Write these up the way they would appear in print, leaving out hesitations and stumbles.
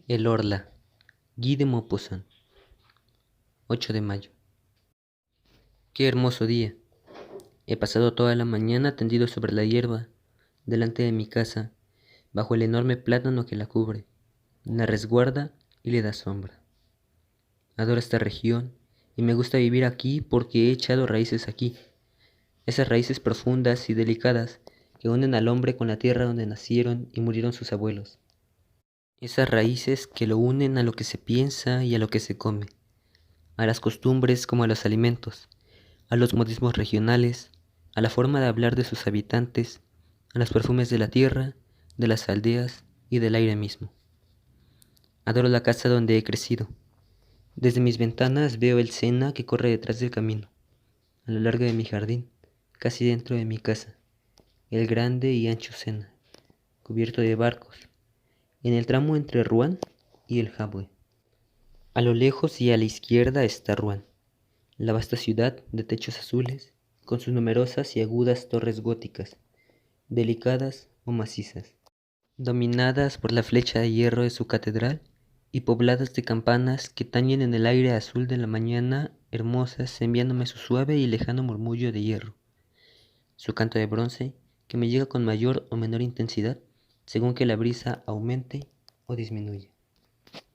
El Orla, Guy de Maupassant, 8 de mayo. Qué hermoso día. He pasado toda la mañana tendido sobre la hierba, delante de mi casa, bajo el enorme plátano que la cubre, la resguarda y le da sombra. Adoro esta región y me gusta vivir aquí porque he echado raíces aquí, esas raíces profundas y delicadas que unen al hombre con la tierra donde nacieron y murieron sus abuelos. Esas raíces que lo unen a lo que se piensa y a lo que se come, a las costumbres como a los alimentos, a los modismos regionales, a la forma de hablar de sus habitantes, a los perfumes de la tierra, de las aldeas y del aire mismo. Adoro la casa donde he crecido. Desde mis ventanas veo el Sena que corre detrás del camino, a lo largo de mi jardín, casi dentro de mi casa, el grande y ancho Sena, cubierto de barcos, en el tramo entre Rouen y el Havre. A lo lejos y a la izquierda está Rouen, la vasta ciudad de techos azules, con sus numerosas y agudas torres góticas, delicadas o macizas, dominadas por la flecha de hierro de su catedral y pobladas de campanas que tañen en el aire azul de la mañana, hermosas, enviándome su suave y lejano murmullo de hierro, su canto de bronce que me llega con mayor o menor intensidad según que la brisa aumente o disminuya.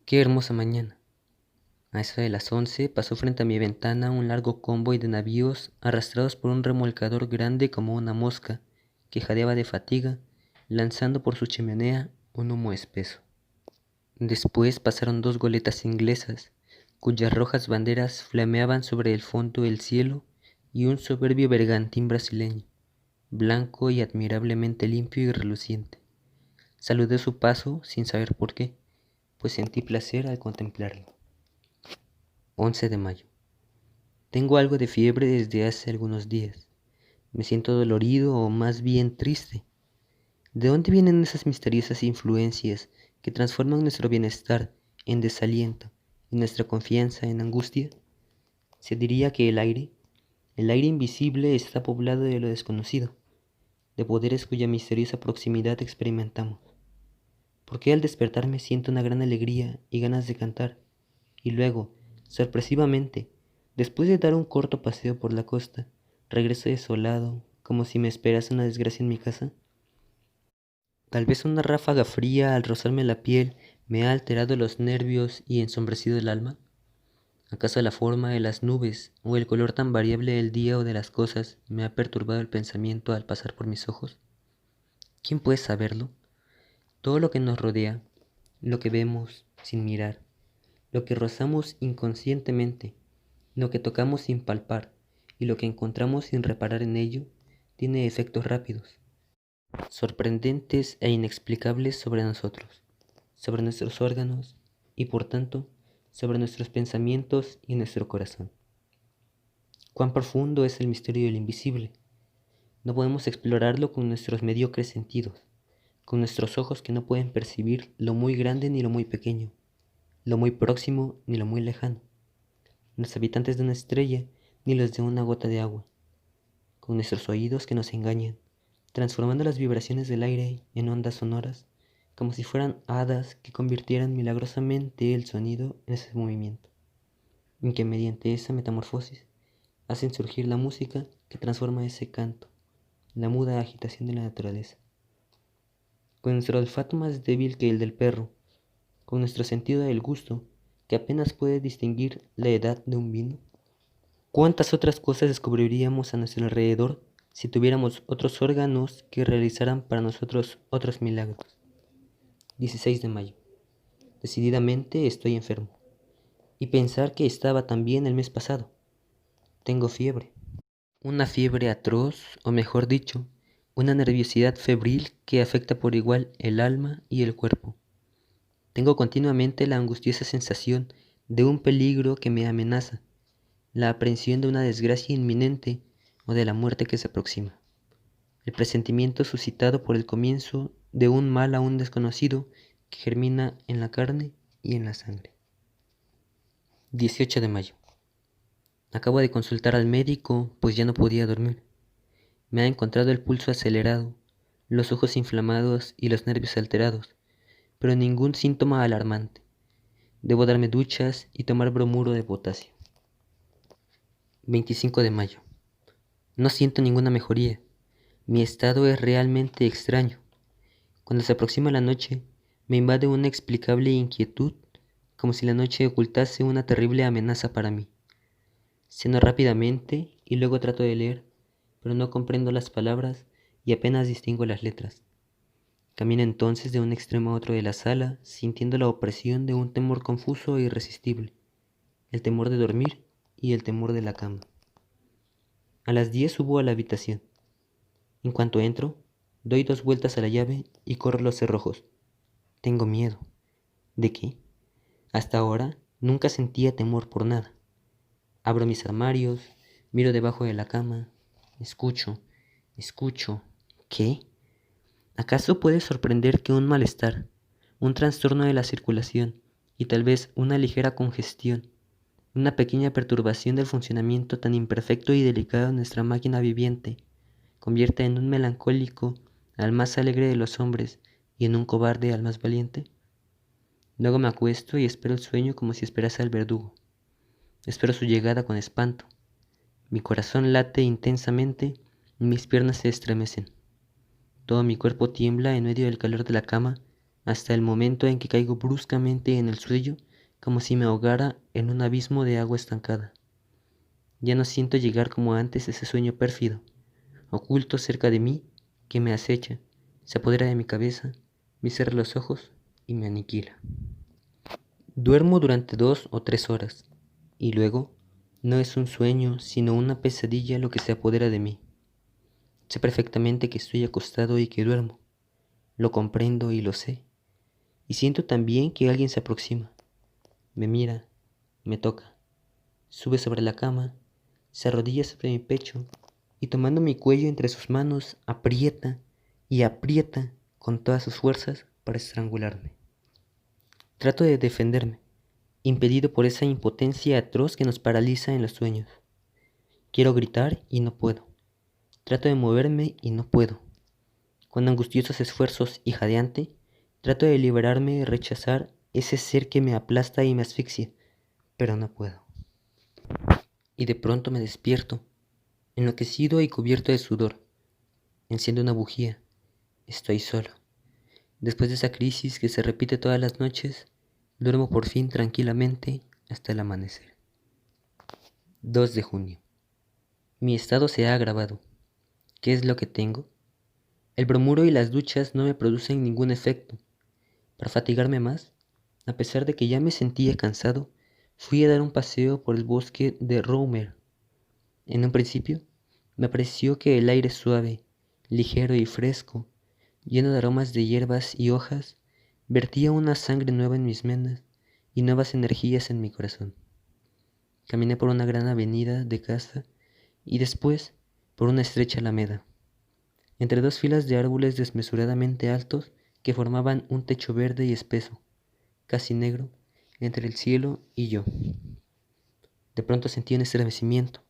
Qué hermosa mañana. A eso de las 11 pasó frente a mi ventana un largo convoy de navíos arrastrados por un remolcador grande como una mosca que jadeaba de fatiga, lanzando por su chimenea un humo espeso. Después pasaron 2 goletas inglesas, cuyas rojas banderas flameaban sobre el fondo del cielo, y un soberbio bergantín brasileño, blanco y admirablemente limpio y reluciente. Saludé su paso sin saber por qué, pues sentí placer al contemplarlo. 11 de mayo. Tengo algo de fiebre desde hace algunos días. Me siento dolorido o más bien triste. ¿De dónde vienen esas misteriosas influencias que transforman nuestro bienestar en desaliento y nuestra confianza en angustia? Se diría que el aire invisible está poblado de lo desconocido, de poderes cuya misteriosa proximidad experimentamos. ¿Por qué al despertarme siento una gran alegría y ganas de cantar, y luego, sorpresivamente, después de dar un corto paseo por la costa, regreso desolado, como si me esperase una desgracia en mi casa? Tal vez una ráfaga fría al rozarme la piel me ha alterado los nervios y ensombrecido el alma. ¿Acaso la forma de las nubes o el color tan variable del día o de las cosas me ha perturbado el pensamiento al pasar por mis ojos? ¿Quién puede saberlo? Todo lo que nos rodea, lo que vemos sin mirar, lo que rozamos inconscientemente, lo que tocamos sin palpar y lo que encontramos sin reparar en ello, tiene efectos rápidos, sorprendentes e inexplicables sobre nosotros, sobre nuestros órganos y, por tanto, sobre nuestros pensamientos y nuestro corazón. Cuán profundo es el misterio del invisible. No podemos explorarlo con nuestros mediocres sentidos, con nuestros ojos que no pueden percibir lo muy grande ni lo muy pequeño, lo muy próximo ni lo muy lejano, los habitantes de una estrella ni los de una gota de agua, con nuestros oídos que nos engañan, transformando las vibraciones del aire en ondas sonoras, como si fueran hadas que convirtieran milagrosamente el sonido en ese movimiento, y que mediante esa metamorfosis hacen surgir la música que transforma ese canto, la muda agitación de la naturaleza. Con nuestro olfato más débil que el del perro, con nuestro sentido del gusto, que apenas puede distinguir la edad de un vino, ¿cuántas otras cosas descubriríamos a nuestro alrededor si tuviéramos otros órganos que realizaran para nosotros otros milagros? 16 de mayo. Decididamente estoy enfermo. Y pensar que estaba también el mes pasado. Tengo fiebre. Una fiebre atroz, o mejor dicho, una nerviosidad febril que afecta por igual el alma y el cuerpo. Tengo continuamente la angustiosa sensación de un peligro que me amenaza, la aprehensión de una desgracia inminente o de la muerte que se aproxima, el presentimiento suscitado por el comienzo de un mal aún desconocido que germina en la carne y en la sangre. 18 de mayo. Acabo de consultar al médico, pues ya no podía dormir. Me ha encontrado el pulso acelerado, los ojos inflamados y los nervios alterados, pero ningún síntoma alarmante. Debo darme duchas y tomar bromuro de potasio. 25 de mayo. No siento ninguna mejoría. Mi estado es realmente extraño. Cuando se aproxima la noche, me invade una inexplicable inquietud, como si la noche ocultase una terrible amenaza para mí. Ceno rápidamente y luego trato de leer, pero no comprendo las palabras y apenas distingo las letras. Camino entonces de un extremo a otro de la sala, sintiendo la opresión de un temor confuso e irresistible, el temor de dormir y el temor de la cama. A las 10 subo a la habitación. En cuanto entro, doy 2 vueltas a la llave y corro los cerrojos. Tengo miedo. ¿De qué? Hasta ahora nunca sentía temor por nada. Abro mis armarios, miro debajo de la cama, escucho. ¿Qué? ¿Acaso puede sorprender que un malestar, un trastorno de la circulación y tal vez una ligera congestión, una pequeña perturbación del funcionamiento tan imperfecto y delicado de nuestra máquina viviente, convierta en un melancólico al más alegre de los hombres y en un cobarde al más valiente? Luego me acuesto y espero el sueño como si esperase al verdugo. Espero su llegada con espanto. Mi corazón late intensamente y mis piernas se estremecen. Todo mi cuerpo tiembla en medio del calor de la cama hasta el momento en que caigo bruscamente en el suelo como si me ahogara en un abismo de agua estancada. Ya no siento llegar como antes ese sueño pérfido, oculto cerca de mí, que me acecha, se apodera de mi cabeza, me cierra los ojos y me aniquila. Duermo durante 2 o 3 horas, y luego no es un sueño, sino una pesadilla lo que se apodera de mí. Sé perfectamente que estoy acostado y que duermo, lo comprendo y lo sé, y siento también que alguien se aproxima, me mira, me toca, sube sobre la cama, se arrodilla sobre mi pecho y tomando mi cuello entre sus manos aprieta y aprieta con todas sus fuerzas para estrangularme. Trato de defenderme, impedido por esa impotencia atroz que nos paraliza en los sueños. Quiero gritar y no puedo. Trato de moverme y no puedo. Con angustiosos esfuerzos y jadeante, trato de liberarme y rechazar ese ser que me aplasta y me asfixia, pero no puedo. Y de pronto me despierto, enloquecido y cubierto de sudor. Enciendo una bujía. Estoy solo. Después de esa crisis que se repite todas las noches, duermo por fin tranquilamente hasta el amanecer. 2 de junio. Mi estado se ha agravado. ¿Qué es lo que tengo? El bromuro y las duchas no me producen ningún efecto. Para fatigarme más, a pesar de que ya me sentía cansado, fui a dar un paseo por el bosque de Roemer. En un principio, me pareció que el aire suave, ligero y fresco, lleno de aromas de hierbas y hojas, vertía una sangre nueva en mis venas y nuevas energías en mi corazón. Caminé por una gran avenida de casa y después por una estrecha alameda, entre 2 filas de árboles desmesuradamente altos que formaban un techo verde y espeso, casi negro, entre el cielo y yo. De pronto sentí un estremecimiento,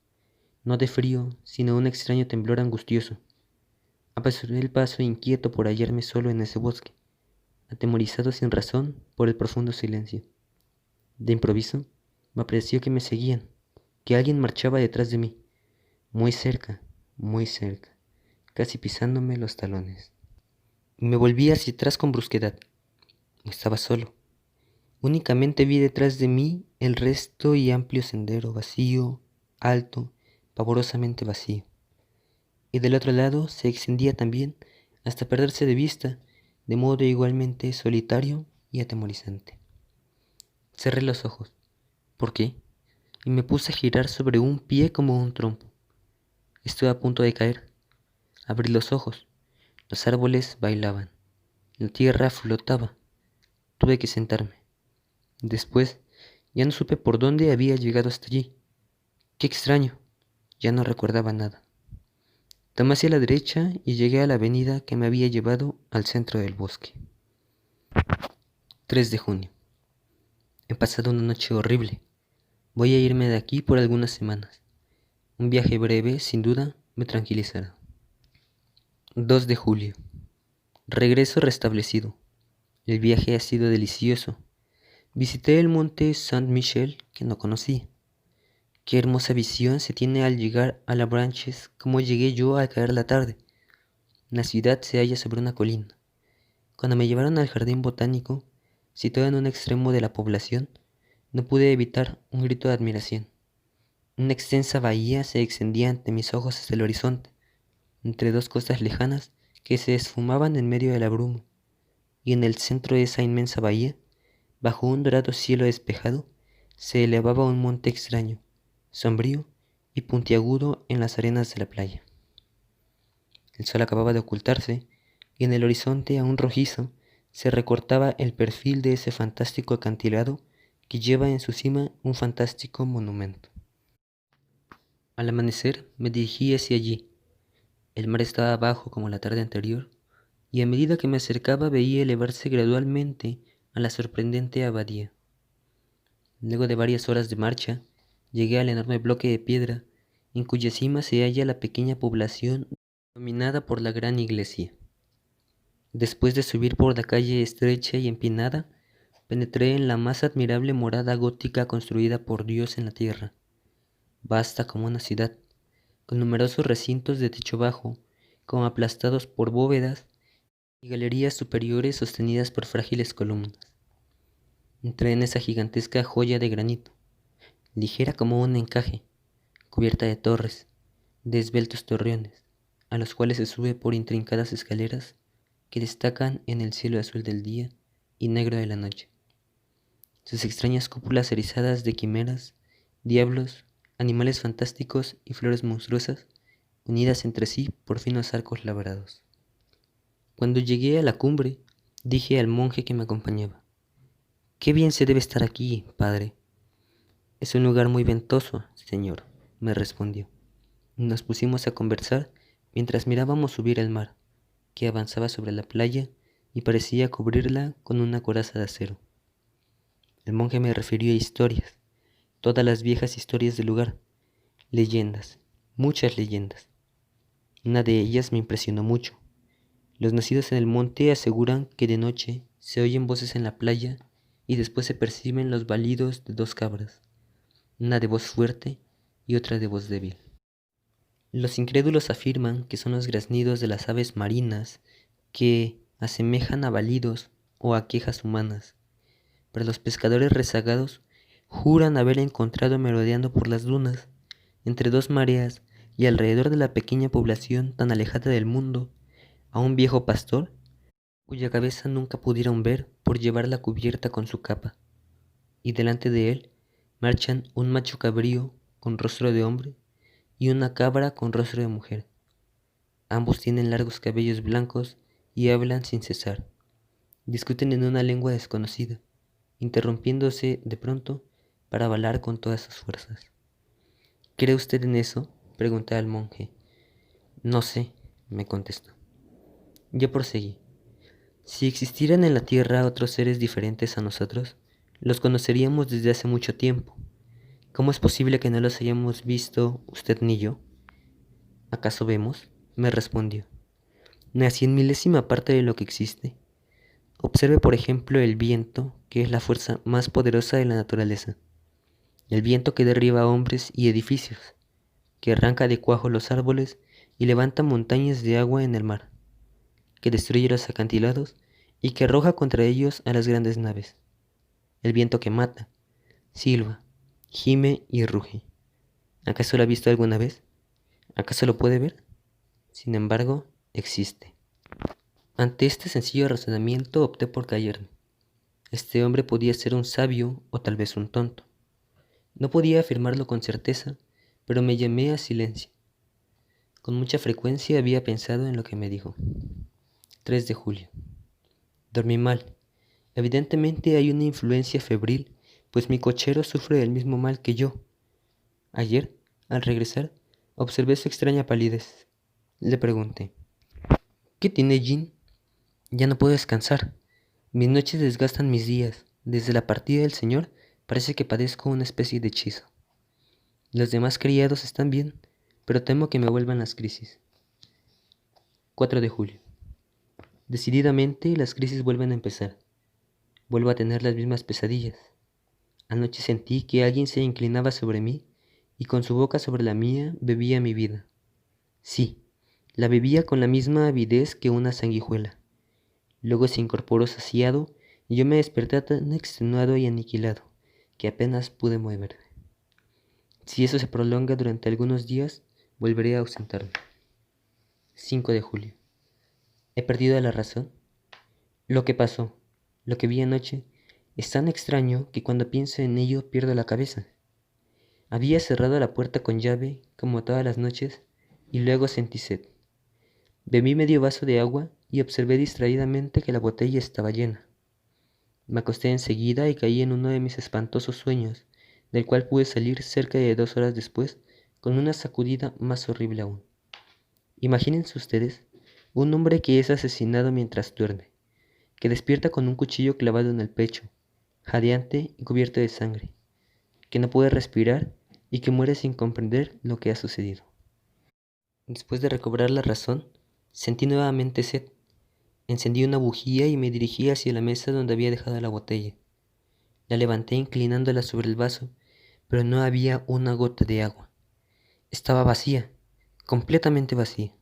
no de frío, sino un extraño temblor angustioso. Apresuré el paso inquieto por hallarme solo en ese bosque, atemorizado sin razón por el profundo silencio. De improviso, me pareció que me seguían, que alguien marchaba detrás de mí, muy cerca, casi pisándome los talones. Me volví hacia atrás con brusquedad. Estaba solo. Únicamente vi detrás de mí el resto y amplio sendero, vacío, alto, pavorosamente vacío. Y del otro lado se extendía también hasta perderse de vista, de modo igualmente solitario y atemorizante. Cerré los ojos. ¿Por qué? Y me puse a girar sobre un pie como un trompo. Estuve a punto de caer. Abrí los ojos. Los árboles bailaban. La tierra flotaba. Tuve que sentarme. Después, ya no supe por dónde había llegado hasta allí. Qué extraño. Ya no recordaba nada. Tomé hacia la derecha y llegué a la avenida que me había llevado al centro del bosque. 3 de junio. He pasado una noche horrible. Voy a irme de aquí por algunas semanas. Un viaje breve, sin duda, me tranquilizará. 2 de julio. Regreso restablecido. El viaje ha sido delicioso. Visité el monte Saint-Michel que no conocí. Qué hermosa visión se tiene al llegar a la Branches, como llegué yo al caer la tarde. La ciudad se halla sobre una colina. Cuando me llevaron al jardín botánico, situado en un extremo de la población, no pude evitar un grito de admiración. Una extensa bahía se extendía ante mis ojos hasta el horizonte, entre dos costas lejanas que se esfumaban en medio de la bruma, y en el centro de esa inmensa bahía, bajo un dorado cielo despejado, se elevaba un monte extraño, sombrío y puntiagudo en las arenas de la playa. El sol acababa de ocultarse, y en el horizonte aún rojizo se recortaba el perfil de ese fantástico acantilado que lleva en su cima un fantástico monumento. Al amanecer me dirigí hacia allí. El mar estaba bajo como la tarde anterior, y a medida que me acercaba veía elevarse gradualmente a la sorprendente abadía. Luego de varias horas de marcha, llegué al enorme bloque de piedra, en cuya cima se halla la pequeña población dominada por la gran iglesia. Después de subir por la calle estrecha y empinada, penetré en la más admirable morada gótica construida por Dios en la tierra, vasta como una ciudad, con numerosos recintos de techo bajo, como aplastados por bóvedas, y galerías superiores sostenidas por frágiles columnas. Entré en esa gigantesca joya de granito, ligera como un encaje, cubierta de torres, de esbeltos torreones, a los cuales se sube por intrincadas escaleras que destacan en el cielo azul del día y negro de la noche. Sus extrañas cúpulas erizadas de quimeras, diablos, animales fantásticos y flores monstruosas, unidas entre sí por finos arcos labrados. Cuando llegué a la cumbre, dije al monje que me acompañaba: «Qué bien se debe estar aquí, padre». «Es un lugar muy ventoso, señor», me respondió. Nos pusimos a conversar mientras mirábamos subir el mar, que avanzaba sobre la playa y parecía cubrirla con una coraza de acero. El monje me refirió historias, todas las viejas historias del lugar, leyendas, muchas leyendas. Una de ellas me impresionó mucho. Los nacidos en el monte aseguran que de noche se oyen voces en la playa y después se perciben los balidos de dos cabras, una de voz fuerte y otra de voz débil. Los incrédulos afirman que son los graznidos de las aves marinas que asemejan a balidos o a quejas humanas, pero los pescadores rezagados juran haber encontrado merodeando por las dunas, entre dos mareas y alrededor de la pequeña población tan alejada del mundo, a un viejo pastor cuya cabeza nunca pudieron ver por llevarla cubierta con su capa, y delante de él marchan un macho cabrío con rostro de hombre y una cabra con rostro de mujer. Ambos tienen largos cabellos blancos y hablan sin cesar. Discuten en una lengua desconocida, interrumpiéndose de pronto para bailar con todas sus fuerzas. ¿Cree usted en eso?, pregunté al monje. No sé, me contestó. Yo proseguí. Si existieran en la tierra otros seres diferentes a nosotros, los conoceríamos desde hace mucho tiempo. ¿Cómo es posible que no los hayamos visto usted ni yo? ¿Acaso vemos?, me respondió. Una 100.000ª parte de lo que existe. Observe, por ejemplo, el viento, que es la fuerza más poderosa de la naturaleza. El viento que derriba hombres y edificios, que arranca de cuajo los árboles y levanta montañas de agua en el mar, que destruye los acantilados y que arroja contra ellos a las grandes naves. El viento que mata, silba, gime y ruge. ¿Acaso lo ha visto alguna vez? ¿Acaso lo puede ver? Sin embargo, existe. Ante este sencillo razonamiento opté por callarme. Este hombre podía ser un sabio o tal vez un tonto. No podía afirmarlo con certeza, pero me llamé a silencio. Con mucha frecuencia había pensado en lo que me dijo. 3 de julio. Dormí mal. Evidentemente hay una influencia febril, pues mi cochero sufre del mismo mal que yo. Ayer, al regresar, observé su extraña palidez. Le pregunté: ¿qué tiene, Jean? Ya no puedo descansar. Mis noches desgastan mis días. Desde la partida del señor parece que padezco una especie de hechizo. Los demás criados están bien, pero temo que me vuelvan las crisis. 4 de julio. Decididamente las crisis vuelven a empezar. Vuelvo a tener las mismas pesadillas. Anoche sentí que alguien se inclinaba sobre mí y con su boca sobre la mía bebía mi vida. Sí, la bebía con la misma avidez que una sanguijuela. Luego se incorporó saciado y yo me desperté tan extenuado y aniquilado que apenas pude moverme. Si eso se prolonga durante algunos días, volveré a ausentarme. 5 de julio. ¿He perdido la razón? Lo que pasó, lo que vi anoche, es tan extraño que cuando pienso en ello pierdo la cabeza. Había cerrado la puerta con llave, como todas las noches, y luego sentí sed. Bebí medio vaso de agua y observé distraídamente que la botella estaba llena. Me acosté enseguida y caí en uno de mis espantosos sueños, del cual pude salir cerca de 2 horas después con una sacudida más horrible aún. Imagínense ustedes un hombre que es asesinado mientras duerme, que despierta con un cuchillo clavado en el pecho, jadeante y cubierto de sangre, que no puede respirar y que muere sin comprender lo que ha sucedido. Después de recobrar la razón, sentí nuevamente sed. Encendí una bujía y me dirigí hacia la mesa donde había dejado la botella. La levanté inclinándola sobre el vaso, pero no había una gota de agua. Estaba vacía, completamente vacía.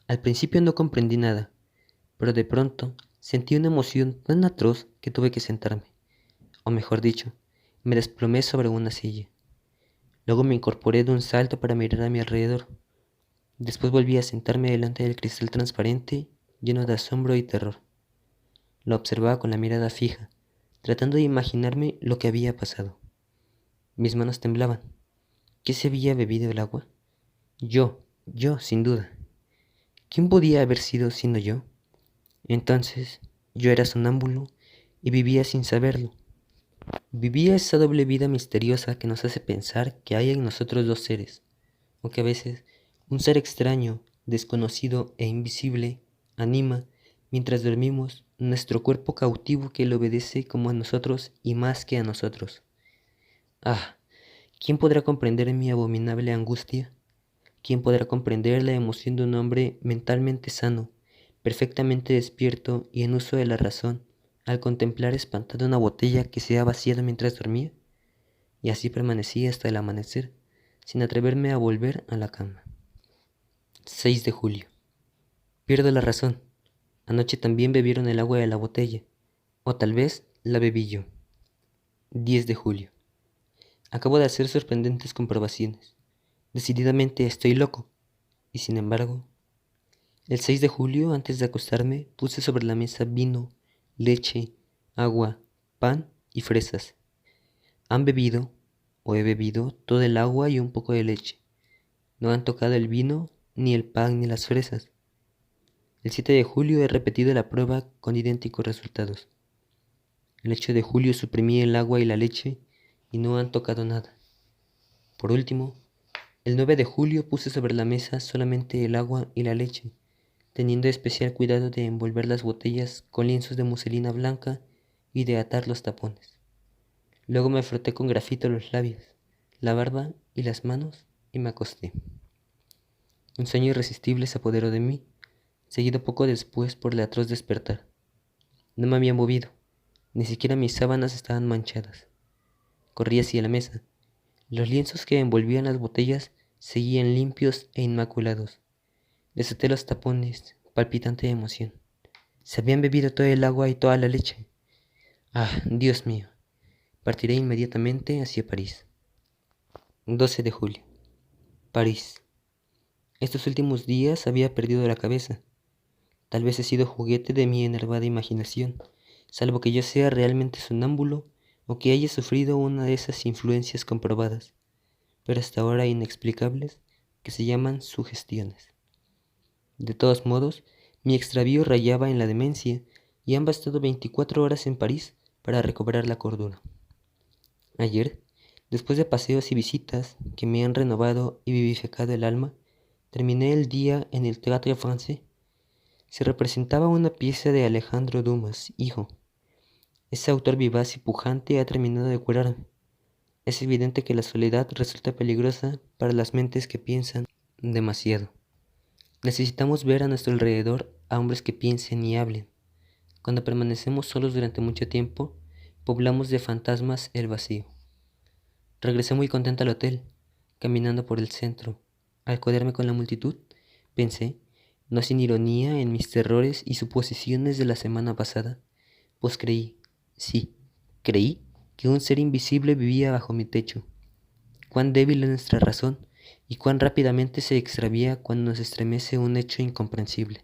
Al principio no comprendí nada, pero de pronto sentí una emoción tan atroz que tuve que sentarme, o mejor dicho, me desplomé sobre una silla. Luego me incorporé de un salto para mirar a mi alrededor. Después volví a sentarme delante del cristal transparente, lleno de asombro y terror. Lo observaba con la mirada fija, tratando de imaginarme lo que había pasado. Mis manos temblaban. ¿Qué se había bebido el agua? Yo, sin duda. ¿Quién podía haber sido sino yo? Entonces, yo era sonámbulo y vivía sin saberlo. Vivía esa doble vida misteriosa que nos hace pensar que hay en nosotros dos seres, o que a veces un ser extraño, desconocido e invisible anima, mientras dormimos, nuestro cuerpo cautivo que le obedece como a nosotros y más que a nosotros. Ah, ¿quién podrá comprender mi abominable angustia? ¿Quién podrá comprender la emoción de un hombre mentalmente sano, perfectamente despierto y en uso de la razón, al contemplar espantado una botella que se ha vaciado mientras dormía? Y así permanecí hasta el amanecer, sin atreverme a volver a la cama. 6 de julio. Pierdo la razón. Anoche también bebieron el agua de la botella, o tal vez la bebí yo. 10 de julio. Acabo de hacer sorprendentes comprobaciones. Decididamente estoy loco. Y sin embargo, el 6 de julio, antes de acostarme, puse sobre la mesa vino, leche, agua, pan y fresas. Han bebido, o he bebido, todo el agua y un poco de leche. No han tocado el vino, ni el pan, ni las fresas. El 7 de julio he repetido la prueba con idénticos resultados. El 8 de julio suprimí el agua y la leche y no han tocado nada. Por último, el 9 de julio puse sobre la mesa solamente el agua y la leche, teniendo especial cuidado de envolver las botellas con lienzos de muselina blanca y de atar los tapones. Luego me froté con grafito los labios, la barba y las manos y me acosté. Un sueño irresistible se apoderó de mí, seguido poco después por el atroz despertar. No me había movido, ni siquiera mis sábanas estaban manchadas. Corrí hacia la mesa. Los lienzos que envolvían las botellas seguían limpios e inmaculados. Desaté los tapones, palpitante de emoción. Se habían bebido todo el agua y toda la leche. Ah, Dios mío. Partiré inmediatamente hacia París. 12 de julio. París. Estos últimos días había perdido la cabeza. Tal vez he sido juguete de mi enervada imaginación, salvo que yo sea realmente sonámbulo o que haya sufrido una de esas influencias comprobadas, pero hasta ahora inexplicables, que se llaman sugestiones. De todos modos, mi extravío rayaba en la demencia y han bastado 24 horas en París para recobrar la cordura. Ayer, después de paseos y visitas que me han renovado y vivificado el alma, terminé el día en el Théâtre Français. Se representaba una pieza de Alejandro Dumas, hijo. Ese autor vivaz y pujante ha terminado de curarme. Es evidente que la soledad resulta peligrosa para las mentes que piensan demasiado. Necesitamos ver a nuestro alrededor a hombres que piensen y hablen. Cuando permanecemos solos durante mucho tiempo, poblamos de fantasmas el vacío. Regresé muy contenta al hotel, caminando por el centro. Al codearme con la multitud, pensé, no sin ironía, en mis terrores y suposiciones de la semana pasada, pues creí, sí, creí que un ser invisible vivía bajo mi techo. Cuán débil es nuestra razón y cuán rápidamente se extravía cuando nos estremece un hecho incomprensible.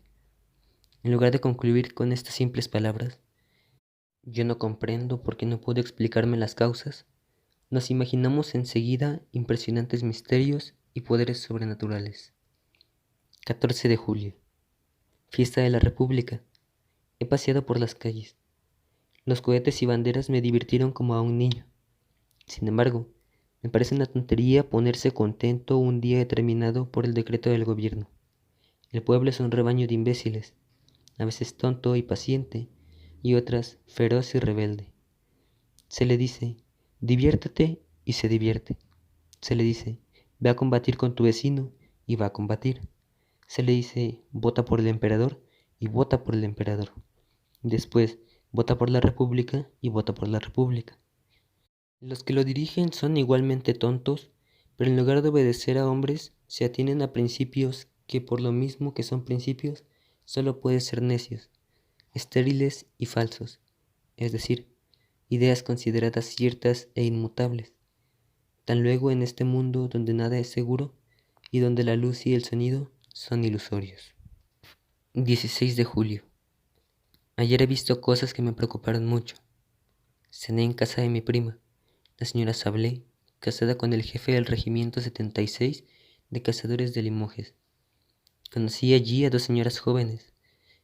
En lugar de concluir con estas simples palabras, yo no comprendo porque no puedo explicarme las causas, nos imaginamos enseguida impresionantes misterios y poderes sobrenaturales. 14 de julio. Fiesta de la República. He paseado por las calles. Los cohetes y banderas me divirtieron como a un niño. Sin embargo, me parece una tontería ponerse contento un día determinado por el decreto del gobierno. El pueblo es un rebaño de imbéciles, a veces tonto y paciente, y otras feroz y rebelde. Se le dice, diviértete y se divierte. Se le dice, ve a combatir con tu vecino y va a combatir. Se le dice, vota por el emperador y vota por el emperador. Después, vota por la república y vota por la república. Los que lo dirigen son igualmente tontos, pero en lugar de obedecer a hombres, se atienen a principios que por lo mismo que son principios, solo pueden ser necios, estériles y falsos, es decir, ideas consideradas ciertas e inmutables. Tan luego en este mundo donde nada es seguro y donde la luz y el sonido son ilusorios. 16 de julio. Ayer he visto cosas que me preocuparon mucho. Cené en casa de mi prima, la señora Sablé, casada con el jefe del regimiento 76 de cazadores de Limoges. Conocí allí a dos señoras jóvenes,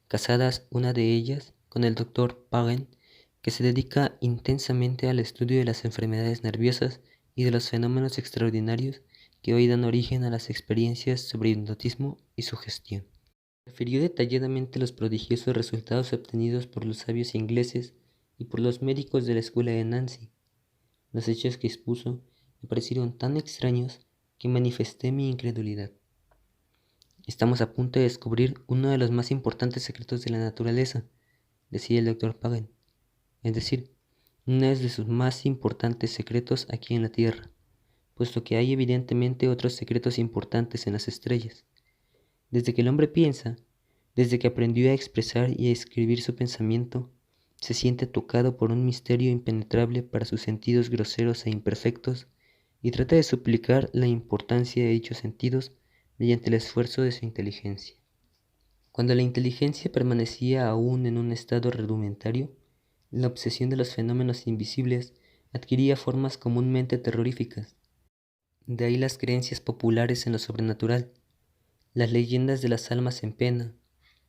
casadas una de ellas con el doctor Pagen, que se dedica intensamente al estudio de las enfermedades nerviosas y de los fenómenos extraordinarios que hoy dan origen a las experiencias sobre hipnotismo y sugestión. Refirió detalladamente los prodigiosos resultados obtenidos por los sabios ingleses y por los médicos de la escuela de Nancy. Los hechos que expuso me parecieron tan extraños que manifesté mi incredulidad. Estamos a punto de descubrir uno de los más importantes secretos de la naturaleza, decía el doctor Pagan, es decir, uno de sus más importantes secretos aquí en la Tierra, puesto que hay evidentemente otros secretos importantes en las estrellas. Desde que el hombre piensa, desde que aprendió a expresar y a escribir su pensamiento, se siente tocado por un misterio impenetrable para sus sentidos groseros e imperfectos y trata de suplicar la importancia de dichos sentidos mediante el esfuerzo de su inteligencia. Cuando la inteligencia permanecía aún en un estado rudimentario, la obsesión de los fenómenos invisibles adquiría formas comúnmente terroríficas. De ahí las creencias populares en lo sobrenatural, las leyendas de las almas en pena,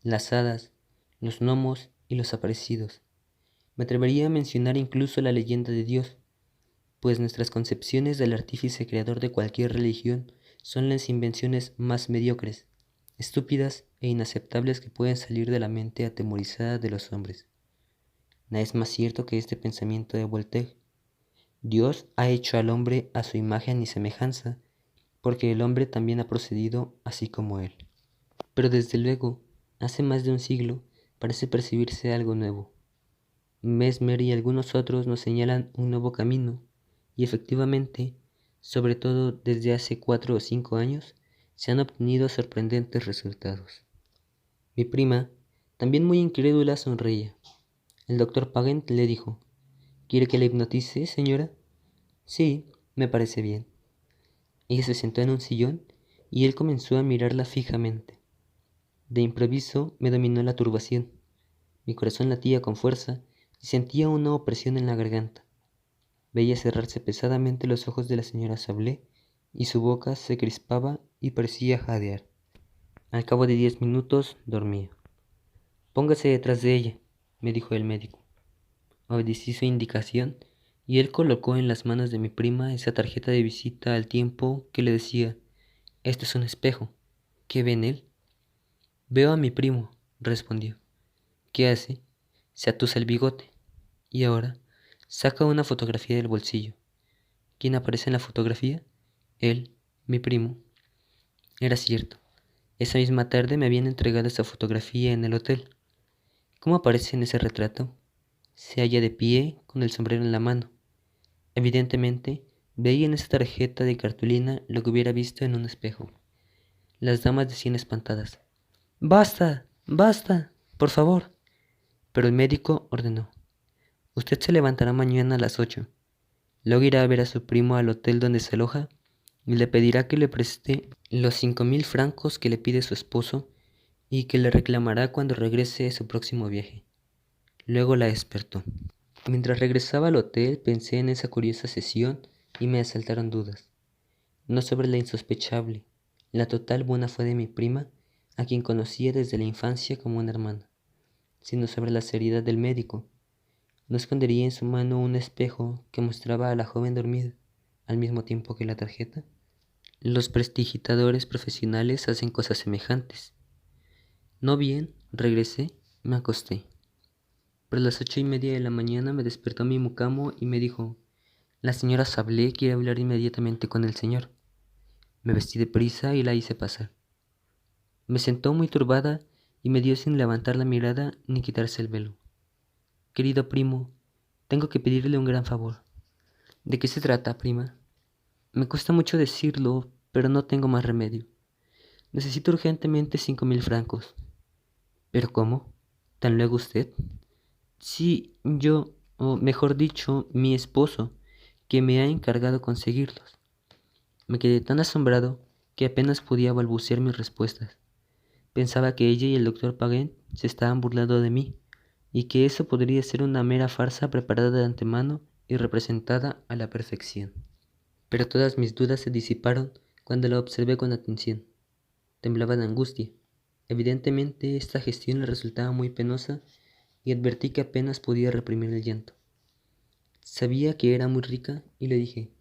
las hadas, los gnomos y los aparecidos. Me atrevería a mencionar incluso la leyenda de Dios, pues nuestras concepciones del artífice creador de cualquier religión son las invenciones más mediocres, estúpidas e inaceptables que pueden salir de la mente atemorizada de los hombres. Nada es más cierto que este pensamiento de Voltaire. Dios ha hecho al hombre a su imagen y semejanza, porque el hombre también ha procedido así como él. Pero desde luego, hace más de un siglo, parece percibirse algo nuevo. Mesmer y algunos otros nos señalan un nuevo camino, y efectivamente, sobre todo desde hace 4 o 5 años, se han obtenido sorprendentes resultados. Mi prima, también muy incrédula, sonreía. El doctor Pagen le dijo, ¿quiere que la hipnotice, señora? Sí, me parece bien. Ella se sentó en un sillón y él comenzó a mirarla fijamente. De improviso me dominó la turbación. Mi corazón latía con fuerza y sentía una opresión en la garganta. Veía cerrarse pesadamente los ojos de la señora Sablé y su boca se crispaba y parecía jadear. Al cabo de 10 minutos dormía. Póngase detrás de ella, me dijo el médico. Obedecí su indicación y él colocó en las manos de mi prima esa tarjeta de visita al tiempo que le decía, «Esto es un espejo. ¿Qué ve en él?» «Veo a mi primo», respondió. «¿Qué hace?» Se atusa el bigote. Y ahora saca una fotografía del bolsillo. ¿Quién aparece en la fotografía? Él, mi primo. Era cierto. Esa misma tarde me habían entregado esa fotografía en el hotel. ¿Cómo aparece en ese retrato? Se halla de pie, con el sombrero en la mano. Evidentemente, veía en esa tarjeta de cartulina lo que hubiera visto en un espejo. Las damas decían espantadas: ¡Basta! ¡Basta! ¡Por favor! Pero el médico ordenó: Usted se levantará mañana a las 8. Luego irá a ver a su primo al hotel donde se aloja y le pedirá que le preste los 5.000 francos que le pide su esposo y que le reclamará cuando regrese de su próximo viaje. Luego la despertó. Mientras regresaba al hotel pensé en esa curiosa sesión y me asaltaron dudas. No sobre la insospechable, la total buena fe de mi prima, a quien conocía desde la infancia como una hermana, sino sobre la seriedad del médico. ¿No escondería en su mano un espejo que mostraba a la joven dormida, al mismo tiempo que la tarjeta? Los prestidigitadores profesionales hacen cosas semejantes. No bien, regresé, me acosté. Pero a las 8:30 de la mañana me despertó mi mucamo y me dijo: La señora Sablé quiere hablar inmediatamente con el señor. Me vestí deprisa y la hice pasar. Me sentó muy turbada y me dio sin levantar la mirada ni quitarse el velo. Querido primo, tengo que pedirle un gran favor. ¿De qué se trata, prima? Me cuesta mucho decirlo, pero no tengo más remedio. Necesito urgentemente 5.000 francos. ¿Pero cómo? ¿Tan luego usted? Sí, yo, o mejor dicho, mi esposo, que me ha encargado conseguirlos. Me quedé tan asombrado que apenas podía balbucear mis respuestas. Pensaba que ella y el doctor Pagen se estaban burlando de mí, y que eso podría ser una mera farsa preparada de antemano y representada a la perfección. Pero todas mis dudas se disiparon cuando la observé con atención. Temblaba de angustia. Evidentemente esta gestión le resultaba muy penosa y advertí que apenas podía reprimir el llanto. Sabía que era muy rica y le dije: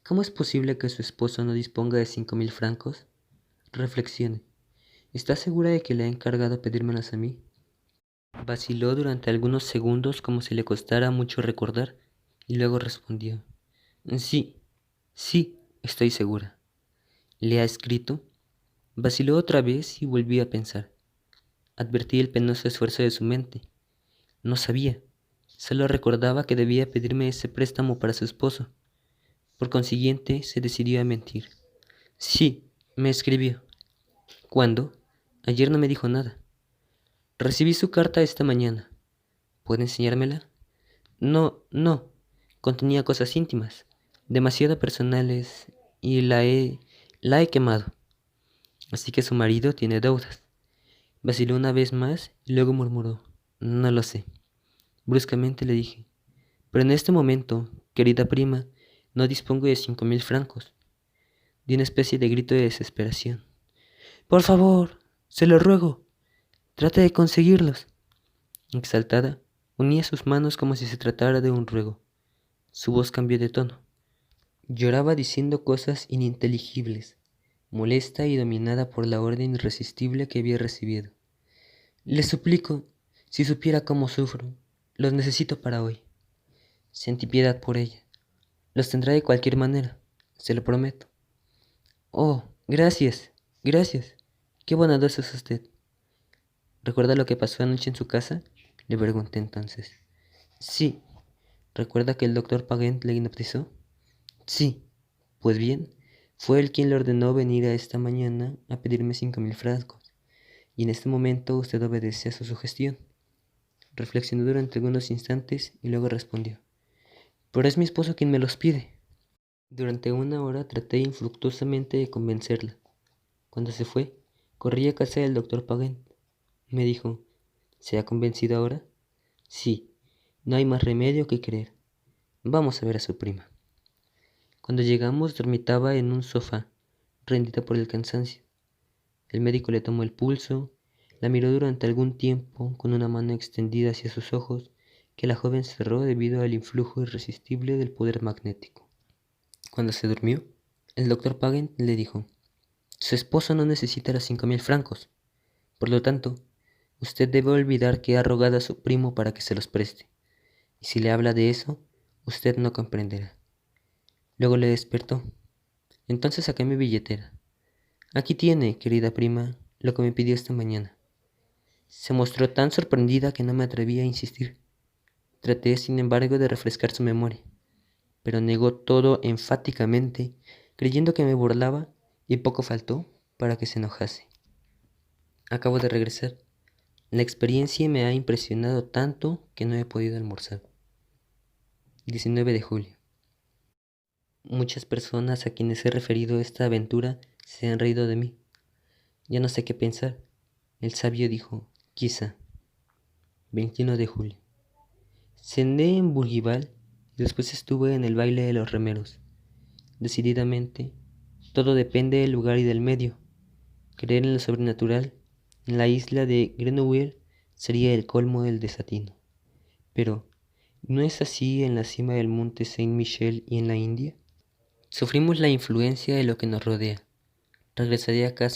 ¿Cómo es posible que su esposo no disponga de 5.000 francos? Reflexione. ¿Está segura de que le ha encargado pedírmelas a mí? Vaciló durante algunos segundos como si le costara mucho recordar y luego respondió: Sí, sí, estoy segura. ¿Le ha escrito? Vaciló otra vez y volví a pensar. Advertí el penoso esfuerzo de su mente. No sabía. Solo recordaba que debía pedirme ese préstamo para su esposo. Por consiguiente, se decidió a mentir. Sí, me escribió. ¿Cuándo? Ayer no me dijo nada. Recibí su carta esta mañana. ¿Puede enseñármela? No, no. Contenía cosas íntimas, demasiado personales, y la he quemado. Así que su marido tiene deudas. Vaciló una vez más y luego murmuró: No lo sé. Bruscamente le dije: Pero en este momento, querida prima, no dispongo de 5.000 francos. Di una especie de grito de desesperación. Por favor, se lo ruego, trate de conseguirlos. Exaltada, unía sus manos como si se tratara de un ruego. Su voz cambió de tono. Lloraba diciendo cosas ininteligibles, molesta y dominada por la orden irresistible que había recibido. Le suplico, si supiera cómo sufro, los necesito para hoy. Sentí piedad por ella. Los tendrá de cualquier manera, se lo prometo. Oh, gracias, gracias. Qué bondadoso es usted. ¿Recuerda lo que pasó anoche en su casa? Le pregunté entonces. Sí. ¿Recuerda que el doctor Pagen le hipnotizó? Sí. Pues bien, fue él quien le ordenó venir a esta mañana a pedirme 5.000 francos, y en este momento usted obedece a su sugestión. Reflexionó durante algunos instantes y luego respondió: Pero es mi esposo quien me los pide. Durante una hora traté infructuosamente de convencerla. Cuando se fue, corrí a casa del doctor Pagen. Me dijo: ¿Se ha convencido ahora? Sí, no hay más remedio que creer. Vamos a ver a su prima. Cuando llegamos dormitaba en un sofá, rendida por el cansancio. El médico le tomó el pulso, la miró durante algún tiempo con una mano extendida hacia sus ojos, que la joven cerró debido al influjo irresistible del poder magnético. Cuando se durmió, el doctor Pagen le dijo: Su esposo no necesita los 5.000 francos. Por lo tanto, usted debe olvidar que ha rogado a su primo para que se los preste. Y si le habla de eso, usted no comprenderá. Luego le despertó. Entonces saqué mi billetera. Aquí tiene, querida prima, lo que me pidió esta mañana. Se mostró tan sorprendida que no me atreví a insistir. Traté, sin embargo, de refrescar su memoria, pero negó todo enfáticamente, creyendo que me burlaba, y poco faltó para que se enojase. Acabo de regresar. La experiencia me ha impresionado tanto que no he podido almorzar. 19 de julio. Muchas personas a quienes he referido esta aventura se han reído de mí. Ya no sé qué pensar. El sabio dijo, quizá. 21 de julio. Cené en Burgival y después estuve en el baile de los remeros. Decididamente, todo depende del lugar y del medio. Creer en lo sobrenatural en la isla de Grenouille sería el colmo del desatino. Pero, ¿no es así en la cima del monte Saint-Michel y en la India? Sufrimos la influencia de lo que nos rodea. Regresaré a casa